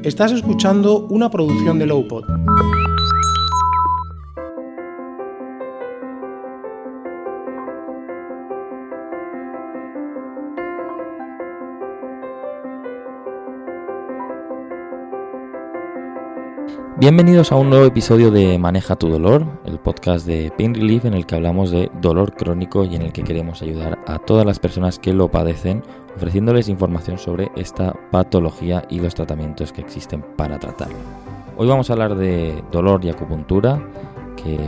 Estás escuchando una producción de Lowpod. Bienvenidos a un nuevo episodio de Maneja tu dolor, el podcast de Pain Relief en el que hablamos de dolor crónico y en el que queremos ayudar a todas las personas que lo padecen, ofreciéndoles información sobre esta patología y los tratamientos que existen para tratarlo. Hoy vamos a hablar de dolor y acupuntura, que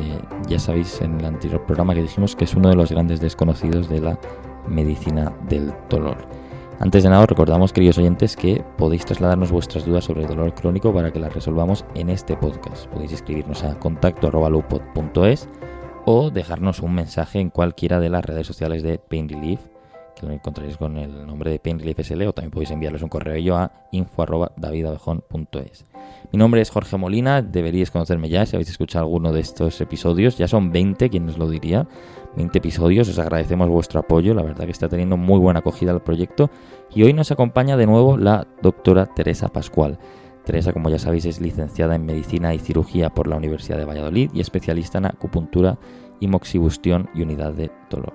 ya sabéis en el anterior programa que dijimos que es uno de los grandes desconocidos de la medicina del dolor. Antes de nada, os recordamos, queridos oyentes, que podéis trasladarnos vuestras dudas sobre el dolor crónico para que las resolvamos en este podcast. Podéis escribirnos a contacto@lowpod.es o dejarnos un mensaje en cualquiera de las redes sociales de Pain Relief, que lo encontraréis con el nombre de Pain Relief SL, o también podéis enviarles un correo a info@davidabejón.es. Mi nombre es Jorge Molina, deberíais conocerme ya si habéis escuchado alguno de estos episodios. Ya son 20, ¿quién os lo diría? 20 episodios, os agradecemos vuestro apoyo, la verdad que está teniendo muy buena acogida el proyecto. Y hoy nos acompaña de nuevo la doctora Teresa Pascual. Teresa, como ya sabéis, es licenciada en Medicina y Cirugía por la Universidad de Valladolid y especialista en acupuntura y moxibustión y unidad de dolor.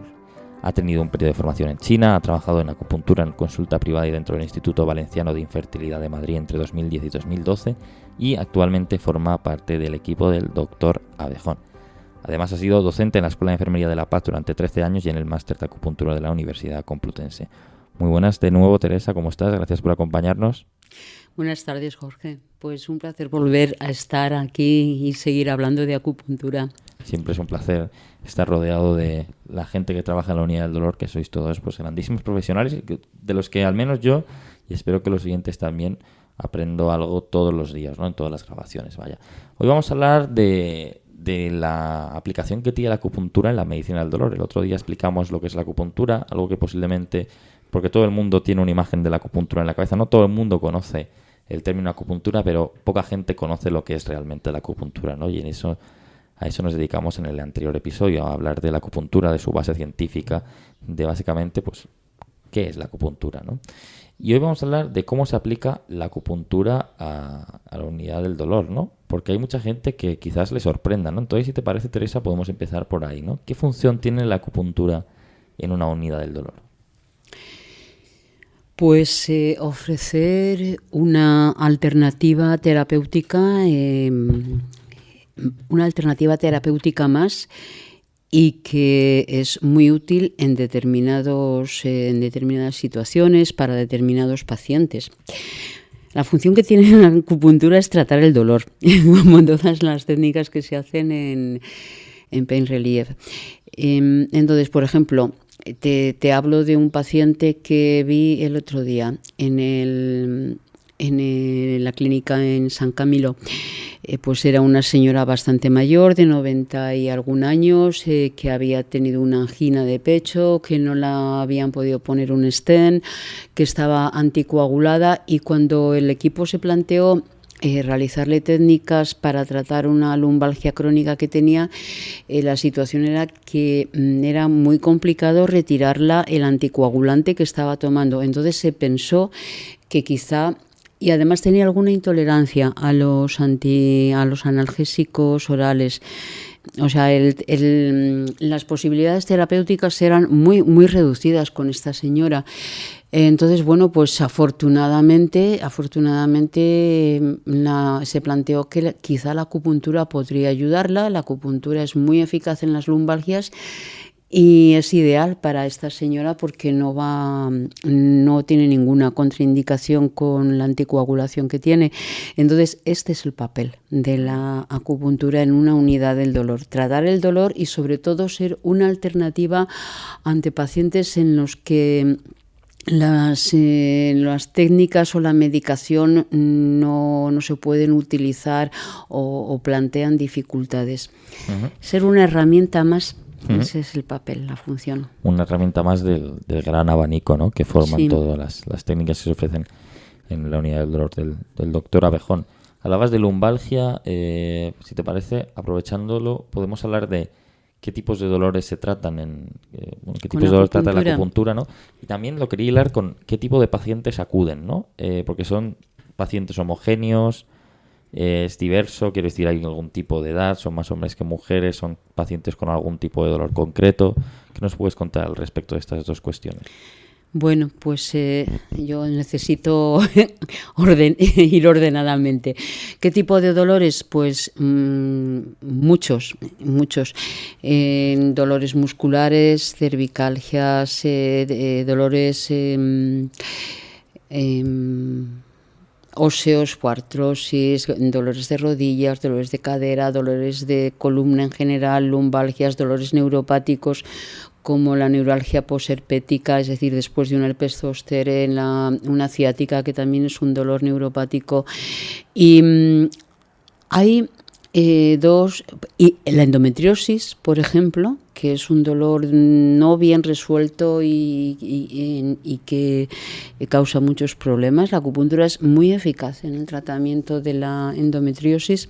Ha tenido un periodo de formación en China, ha trabajado en acupuntura en consulta privada y dentro del Instituto Valenciano de Infertilidad de Madrid entre 2010 y 2012 y actualmente forma parte del equipo del Dr. Abejón. Además ha sido docente en la Escuela de Enfermería de La Paz durante 13 años y en el Máster de Acupuntura de la Universidad Complutense. Muy buenas de nuevo, Teresa, ¿cómo estás? Gracias por acompañarnos. Buenas tardes, Jorge. Pues un placer volver a estar aquí y seguir hablando de acupuntura. Siempre es un placer estar rodeado de la gente que trabaja en la unidad del dolor, que sois todos pues grandísimos profesionales, de los que al menos yo, y espero que los siguientes también, aprendo algo todos los días, ¿no? En todas las grabaciones, vaya. Hoy vamos a hablar de la aplicación que tiene la acupuntura en la medicina del dolor. El otro día explicamos lo que es la acupuntura, algo que posiblemente, porque todo el mundo tiene una imagen de la acupuntura en la cabeza, no todo el mundo conoce el término acupuntura, pero poca gente conoce lo que es realmente la acupuntura, ¿no? Y a eso nos dedicamos en el anterior episodio, a hablar de la acupuntura, de su base científica, de básicamente, pues, qué es la acupuntura, ¿no? Y hoy vamos a hablar de cómo se aplica la acupuntura a la unidad del dolor, ¿no? Porque hay mucha gente que quizás le sorprenda, ¿no? Entonces, si te parece, Teresa, podemos empezar por ahí, ¿no? ¿Qué función tiene la acupuntura en una unidad del dolor? Pues ofrecer una alternativa terapéutica más y que es muy útil en determinadas situaciones para determinados pacientes. La función que tiene la acupuntura es tratar el dolor, como todas las técnicas que se hacen en Pain Relief. Entonces, por ejemplo, te hablo de un paciente que vi el otro día en la clínica en San Camilo. Pues era una señora bastante mayor, de 90 y algún años, que había tenido una angina de pecho, que no la habían podido poner un stent, que estaba anticoagulada, y cuando el equipo se planteó realizarle técnicas para tratar una lumbalgia crónica que tenía, la situación era que era muy complicado retirarla el anticoagulante que estaba tomando. Entonces se pensó que quizá, y además tenía alguna intolerancia a los analgésicos orales. O sea, las posibilidades terapéuticas eran muy, muy reducidas con esta señora. Entonces, bueno, pues afortunadamente se planteó que quizá la acupuntura podría ayudarla. La acupuntura es muy eficaz en las lumbalgias y es ideal para esta señora porque no tiene ninguna contraindicación con la anticoagulación que tiene. Entonces, este es el papel de la acupuntura en una unidad del dolor: tratar el dolor y sobre todo ser una alternativa ante pacientes en los que las técnicas o la medicación no se pueden utilizar o plantean dificultades. Uh-huh. Ser una herramienta más. Ese es el papel, la función. Una herramienta más del gran abanico, ¿no?, que forman sí, todas las técnicas que se ofrecen en la unidad del dolor del doctor Abejón. Hablabas de lumbalgia, si te parece, aprovechándolo, podemos hablar de qué tipos de dolores se tratan, qué tipos de dolores trata la acupuntura, ¿no? Y también lo quería hilar con qué tipo de pacientes acuden, ¿no? Porque son pacientes homogéneos? ¿Es diverso? Quiero decir, ¿hay algún tipo de edad? ¿Son más hombres que mujeres? ¿Son pacientes con algún tipo de dolor concreto? ¿Qué nos puedes contar al respecto de estas dos cuestiones? Bueno, pues yo necesito ir ordenadamente. ¿Qué tipo de dolores? Pues muchos. Dolores musculares, cervicalgias, dolores óseos, artrosis, dolores de rodillas, dolores de cadera, dolores de columna en general, lumbalgias, dolores neuropáticos, como la neuralgia posherpética, es decir, después de un herpes zóster, una ciática, que también es un dolor neuropático. Y hay dos, y la endometriosis, por ejemplo, que es un dolor no bien resuelto y que causa muchos problemas. La acupuntura es muy eficaz en el tratamiento de la endometriosis,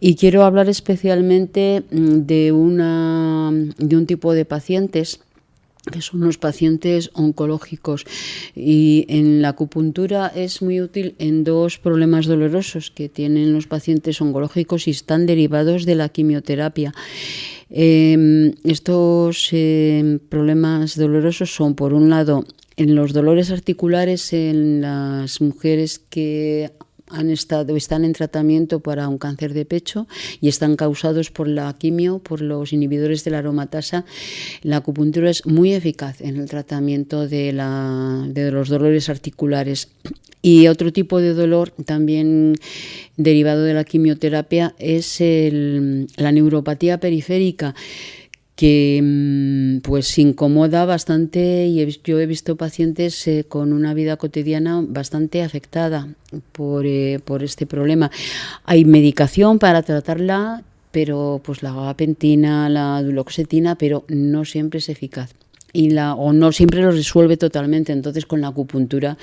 y quiero hablar especialmente de un tipo de pacientes que son los pacientes oncológicos, y en la acupuntura es muy útil en dos problemas dolorosos que tienen los pacientes oncológicos y están derivados de la quimioterapia. Estos problemas dolorosos son, por un lado, en los dolores articulares en las mujeres que están en tratamiento para un cáncer de pecho y están causados por la quimio, por los inhibidores de la aromatasa. La acupuntura es muy eficaz en el tratamiento de los dolores articulares. Y otro tipo de dolor también derivado de la quimioterapia es la neuropatía periférica, que pues incomoda bastante, y yo he visto pacientes con una vida cotidiana bastante afectada por este problema. Hay medicación para tratarla, pero pues la gabapentina, la duloxetina, pero no siempre es eficaz. O no siempre lo resuelve totalmente. Entonces, con la acupuntura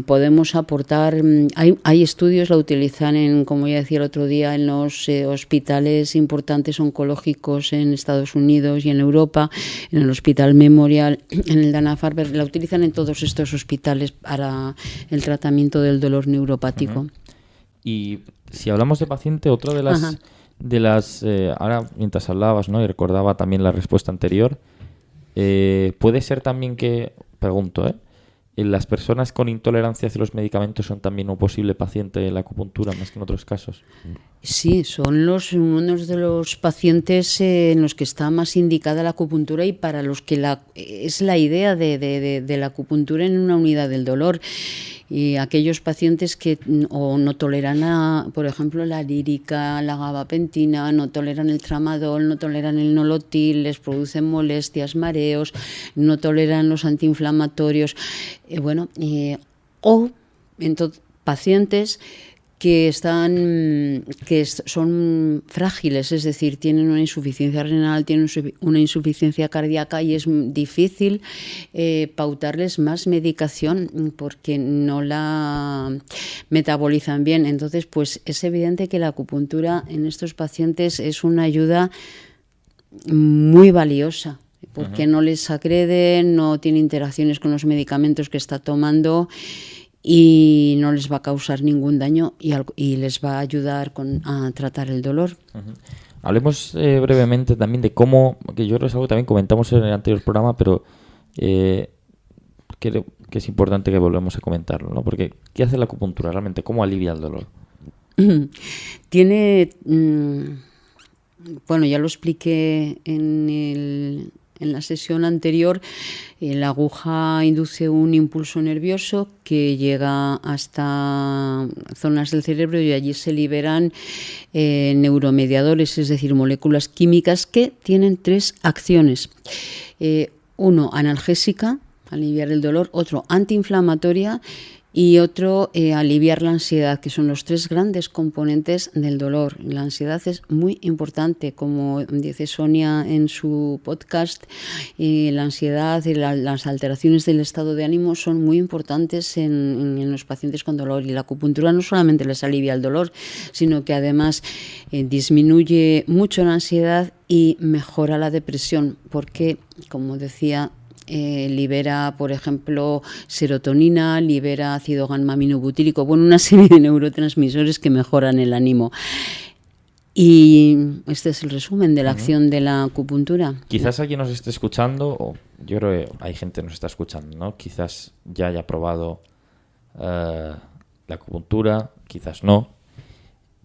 podemos aportar. Hay estudios, la utilizan como ya decía el otro día, en los hospitales importantes oncológicos en Estados Unidos y en Europa, en el Hospital Memorial, en el Dana-Farber. La utilizan en todos estos hospitales para el tratamiento del dolor neuropático. Uh-huh. Y si hablamos de paciente, otra de las ahora mientras hablabas, ¿no?, y recordaba también la respuesta anterior. Puede ser también que, pregunto, ¿las personas con intolerancia hacia los medicamentos son también un posible paciente de la acupuntura más que en otros casos? Sí, son unos de los pacientes en los que está más indicada la acupuntura, y para los que es la idea de la acupuntura en una unidad del dolor. Y aquellos pacientes que no toleran, por ejemplo, la lírica, la gabapentina, no toleran el tramadol, no toleran el nolotil, les producen molestias, mareos, no toleran los antiinflamatorios, o pacientes que son frágiles, es decir, tienen una insuficiencia renal, tienen una insuficiencia cardíaca, y es difícil pautarles más medicación porque no la metabolizan bien. Entonces, pues es evidente que la acupuntura en estos pacientes es una ayuda muy valiosa, porque no les agrede, no tiene interacciones con los medicamentos que está tomando, y no les va a causar ningún daño, y les va a ayudar a tratar el dolor. Uh-huh. Hablemos brevemente también de cómo, que yo creo que es algo que también comentamos en el anterior programa, pero creo que es importante que volvamos a comentarlo, ¿no? Porque ¿qué hace la acupuntura realmente? ¿Cómo alivia el dolor? Tiene, ya lo expliqué en la sesión anterior. La aguja induce un impulso nervioso que llega hasta zonas del cerebro, y allí se liberan neuromediadores, es decir, moléculas químicas que tienen tres acciones. Uno, analgésica, aliviar el dolor; otro, antiinflamatoria; y otro, aliviar la ansiedad, que son los tres grandes componentes del dolor. La ansiedad es muy importante, como dice Sonia en su podcast. La ansiedad y las alteraciones del estado de ánimo son muy importantes en los pacientes con dolor, y la acupuntura no solamente les alivia el dolor, sino que además disminuye mucho la ansiedad y mejora la depresión, porque, como decía, libera, por ejemplo, serotonina, libera ácido gamma-aminobutírico, bueno, una serie de neurotransmisores que mejoran el ánimo. Y este es el resumen de la acción de la acupuntura. Quizás alguien nos esté escuchando, o yo creo que hay gente que nos está escuchando, ¿no? Quizás ya haya probado la acupuntura, quizás no.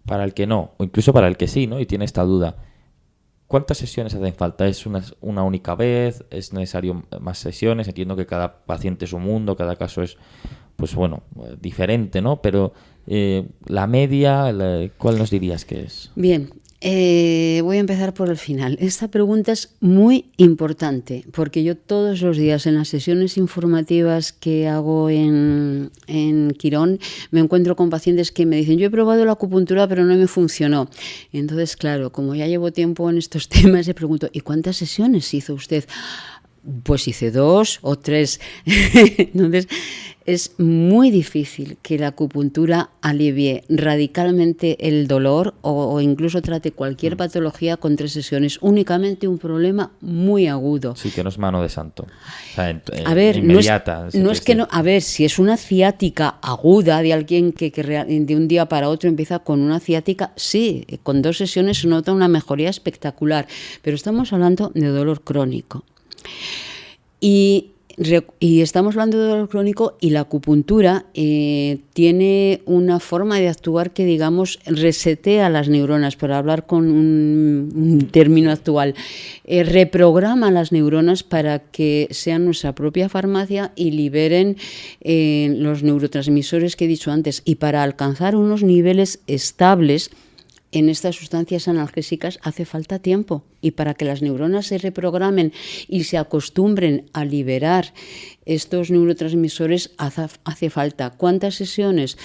Para el que no, o incluso para el que sí, ¿no? Y tiene esta duda, ¿cuántas sesiones hacen falta? ¿Es una única vez? ¿Es necesario más sesiones? Entiendo que cada paciente es un mundo, cada caso es, pues bueno, diferente, ¿no? Pero la media, ¿cuál nos dirías que es? Bien, voy a empezar por el final. Esta pregunta es muy importante porque yo todos los días en las sesiones informativas que hago en Quirón me encuentro con pacientes que me dicen, yo he probado la acupuntura pero no me funcionó. Entonces, claro, como ya llevo tiempo en estos temas, le pregunto, ¿y cuántas sesiones hizo usted? Pues hice 2 o 3. Entonces, es muy difícil que la acupuntura alivie radicalmente el dolor o incluso trate cualquier patología con 3 sesiones, únicamente un problema muy agudo. Sí, que no es mano de santo. O sea, a ver, inmediata. No es que no, a ver, si es una ciática aguda de alguien que de un día para otro empieza con una ciática, sí, con 2 sesiones se nota una mejoría espectacular, pero estamos hablando de dolor crónico. Y estamos hablando de dolor crónico y la acupuntura tiene una forma de actuar que, digamos, resetea las neuronas, por hablar con un término actual. Reprograma las neuronas para que sean nuestra propia farmacia y liberen los neurotransmisores que he dicho antes. Y para alcanzar unos niveles estables en estas sustancias analgésicas hace falta tiempo, y para que las neuronas se reprogramen y se acostumbren a liberar estos neurotransmisores hace falta. ¿Cuántas sesiones?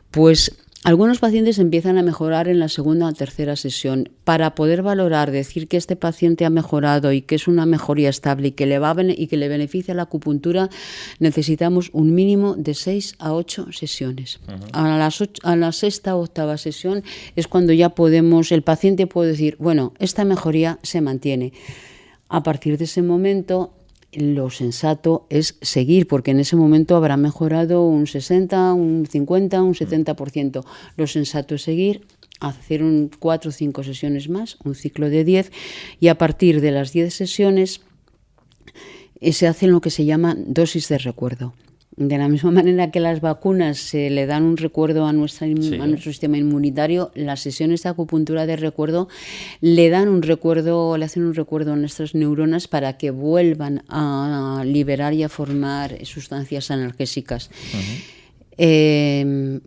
Pues algunos pacientes empiezan a mejorar en la segunda o tercera sesión. Para poder valorar, decir que este paciente ha mejorado y que es una mejoría estable y que le beneficia la acupuntura, necesitamos un mínimo de 6 a 8 sesiones. Uh-huh. A la sexta o octava sesión es cuando ya el paciente puede decir, bueno, esta mejoría se mantiene. A partir de ese momento, lo sensato es seguir, porque en ese momento habrá mejorado un 60, un 50, un 70%. Lo sensato es seguir, hacer 4 o 5 sesiones más, un ciclo de 10, y a partir de las 10 sesiones se hace lo que se llama dosis de recuerdo. De la misma manera que las vacunas le dan un recuerdo a nuestro sistema inmunitario, las sesiones de acupuntura de recuerdo le hacen un recuerdo a nuestras neuronas para que vuelvan a liberar y a formar sustancias analgésicas. Uh-huh.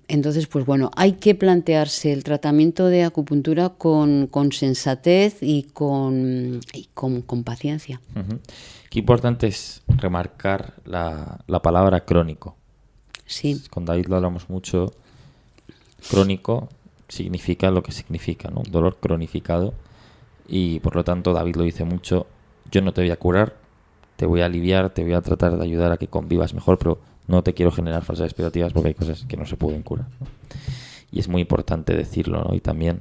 Entonces, pues bueno, hay que plantearse el tratamiento de acupuntura con sensatez y con paciencia. Uh-huh. Qué importante es remarcar la palabra crónico. Sí. Con David lo hablamos mucho. Crónico significa lo que significa, ¿no? Un dolor cronificado. Y por lo tanto David lo dice mucho. Yo no te voy a curar, te voy a aliviar, te voy a tratar de ayudar a que convivas mejor, pero no te quiero generar falsas expectativas porque hay cosas que no se pueden curar, ¿no? Y es muy importante decirlo, ¿no? Y también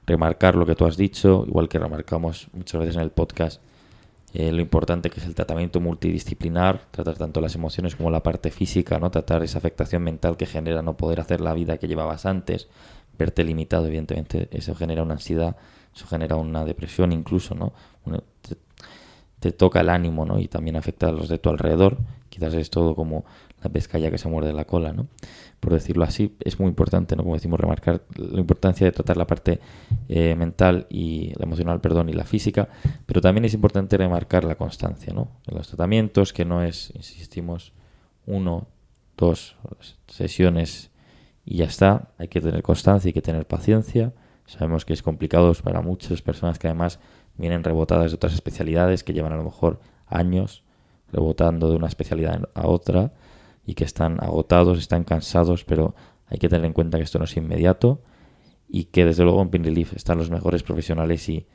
remarcar lo que tú has dicho, igual que remarcamos muchas veces en el podcast, lo importante que es el tratamiento multidisciplinar, tratar tanto las emociones como la parte física, ¿no? Tratar esa afectación mental que genera no poder hacer la vida que llevabas antes, verte limitado, evidentemente, eso genera una ansiedad, eso genera una depresión incluso, ¿no? Te toca el ánimo, ¿no? Y también afecta a los de tu alrededor. Quizás es todo como la pescaya que se muerde la cola, ¿no? Por decirlo así, es muy importante, ¿no? Como decimos, remarcar la importancia de tratar la parte mental y la emocional, y la física, pero también es importante remarcar la constancia, ¿no? En los tratamientos, que no es, insistimos, 1, 2 sesiones y ya está. Hay que tener constancia, hay que tener paciencia. Sabemos que es complicado para muchas personas que además vienen rebotadas de otras especialidades, que llevan a lo mejor años rebotando de una especialidad a otra y que están agotados, están cansados, pero hay que tener en cuenta que esto no es inmediato y que desde luego en Pain Relief están los mejores profesionales y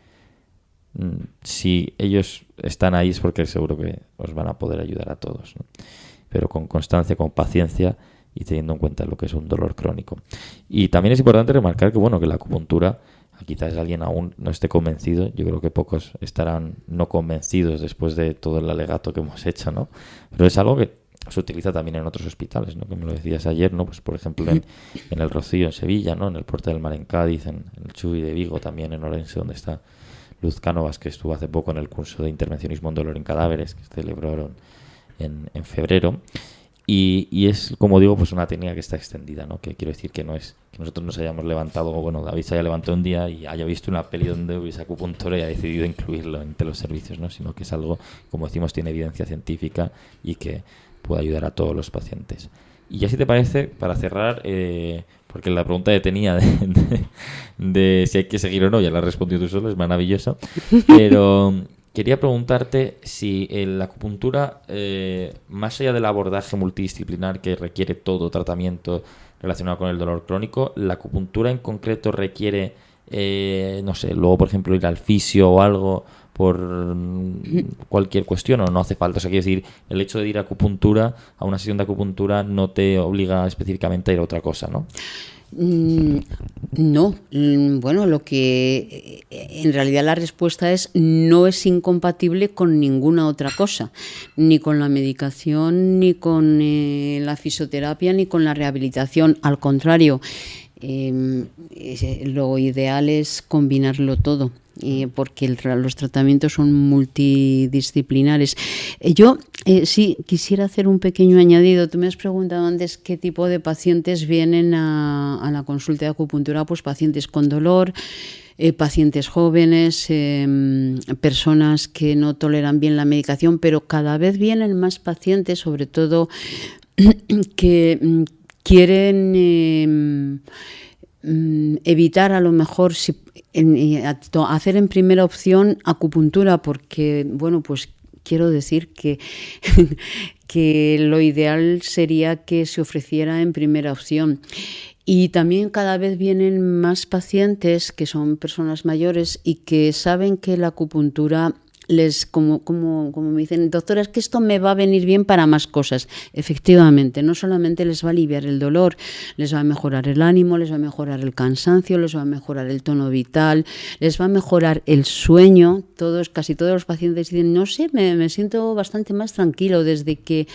si ellos están ahí es porque seguro que os van a poder ayudar a todos, ¿no? Pero con constancia, con paciencia y teniendo en cuenta lo que es un dolor crónico. Y también es importante remarcar que, bueno, que la acupuntura quizás alguien aún no esté convencido. Yo creo que pocos estarán no convencidos después de todo el alegato que hemos hecho, ¿no? Pero es algo que se utiliza también en otros hospitales, ¿no? Que me lo decías ayer, ¿no? Pues por ejemplo en el Rocío en Sevilla, ¿no? En el Puerta del Mar en Cádiz, en el Chuy de Vigo, también en Orense, donde está Luz Cánovas, que estuvo hace poco en el curso de intervencionismo en dolor en cadáveres, que se celebraron en febrero. Y es, como digo, pues una técnica que está extendida, ¿no? Que quiero decir que no es que nosotros nos hayamos levantado, o bueno, David se haya levantado un día y haya visto una peli donde hubiese acupuntura y haya decidido incluirlo entre los servicios, ¿no? Sino que es algo, como decimos, tiene evidencia científica y que puede ayudar a todos los pacientes. Y ya si te parece, para cerrar, porque la pregunta que tenía de si hay que seguir o no, ya la has respondido tú solo, es maravilloso, pero quería preguntarte si la acupuntura, más allá del abordaje multidisciplinar que requiere todo tratamiento relacionado con el dolor crónico, la acupuntura en concreto requiere, no sé, luego por ejemplo ir al fisio o algo por cualquier cuestión, o no hace falta. O sea, quiero decir, el hecho de ir a acupuntura, a una sesión de acupuntura, no te obliga específicamente a ir a otra cosa, ¿no? No, bueno, lo que en realidad la respuesta es no es incompatible con ninguna otra cosa, ni con la medicación, ni con la fisioterapia, ni con la rehabilitación. Al contrario, lo ideal es combinarlo todo. Porque los tratamientos son multidisciplinares. Yo sí quisiera hacer un pequeño añadido. Tú me has preguntado antes qué tipo de pacientes vienen a la consulta de acupuntura. Pues pacientes con dolor, pacientes jóvenes, personas que no toleran bien la medicación, pero cada vez vienen más pacientes, sobre todo que quieren evitar a lo mejor hacer en primera opción acupuntura, porque bueno, pues quiero decir que lo ideal sería que se ofreciera en primera opción. Y también cada vez vienen más pacientes que son personas mayores y que saben que la acupuntura como me dicen, doctora, es que esto me va a venir bien para más cosas. Efectivamente, no solamente les va a aliviar el dolor, les va a mejorar el ánimo, les va a mejorar el cansancio, les va a mejorar el tono vital, les va a mejorar el sueño. Casi todos los pacientes dicen, no sé, me siento bastante más tranquilo desde que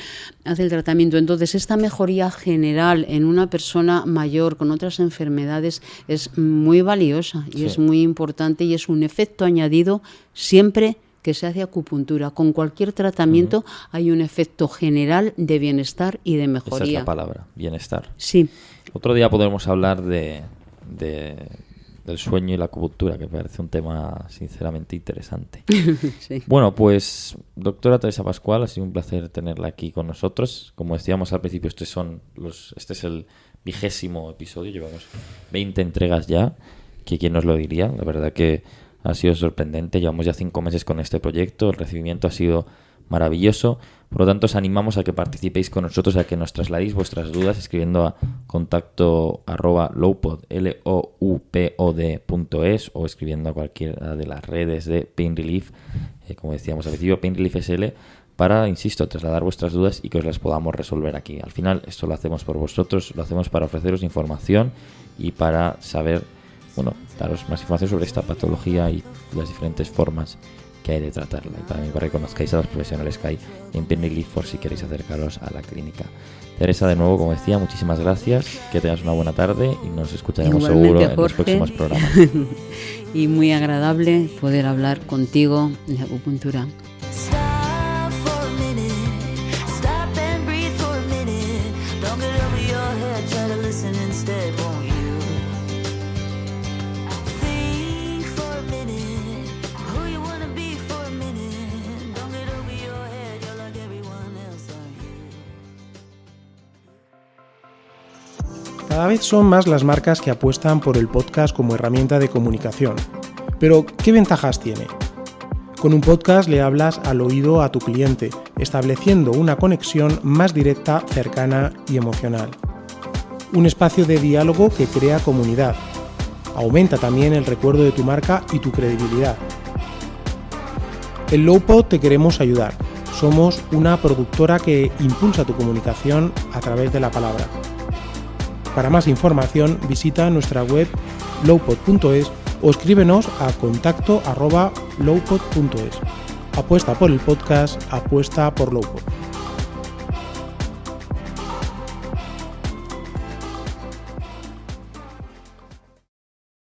hace el tratamiento. Entonces, esta mejoría general en una persona mayor con otras enfermedades es muy valiosa y es muy importante, y es un efecto añadido siempre que se hace acupuntura. Con cualquier tratamiento hay un efecto general de bienestar y de mejoría. Esa es la palabra, bienestar. Sí. Otro día podremos hablar del sueño y la acupuntura, que me parece un tema sinceramente interesante. Sí. Bueno, pues doctora Teresa Pascual, ha sido un placer tenerla aquí con nosotros. Como decíamos al principio, este es el 20º episodio, llevamos 20 entregas ya, que quién nos lo diría. La verdad que ha sido sorprendente, llevamos ya 5 meses con este proyecto, el recibimiento ha sido maravilloso. Por lo tanto, os animamos a que participéis con nosotros, a que nos trasladéis vuestras dudas escribiendo a contacto@loupod.es o escribiendo a cualquiera de las redes de Pain Relief, como decíamos al principio, Pain Relief SL, para, insisto, trasladar vuestras dudas y que os las podamos resolver aquí. Al final, esto lo hacemos por vosotros, lo hacemos para ofreceros información y para saber, daros más información sobre esta patología y las diferentes formas que hay de tratarla, y para que conozcáis a los profesionales que hay en Pain Relief por si queréis acercaros a la clínica. Teresa, de nuevo, como decía, muchísimas gracias, que tengas una buena tarde y nos escucharemos Igualmente, seguro en los Jorge. próximos programas. Y muy agradable poder hablar contigo de acupuntura. Cada vez son más las marcas que apuestan por el podcast como herramienta de comunicación. Pero, ¿qué ventajas tiene? Con un podcast le hablas al oído a tu cliente, estableciendo una conexión más directa, cercana y emocional. Un espacio de diálogo que crea comunidad. Aumenta también el recuerdo de tu marca y tu credibilidad. En Lowpod te queremos ayudar. Somos una productora que impulsa tu comunicación a través de la palabra. Para más información visita nuestra web lowpod.es o escríbenos a contacto@lowpod.es. Apuesta por el podcast, apuesta por Lowpod.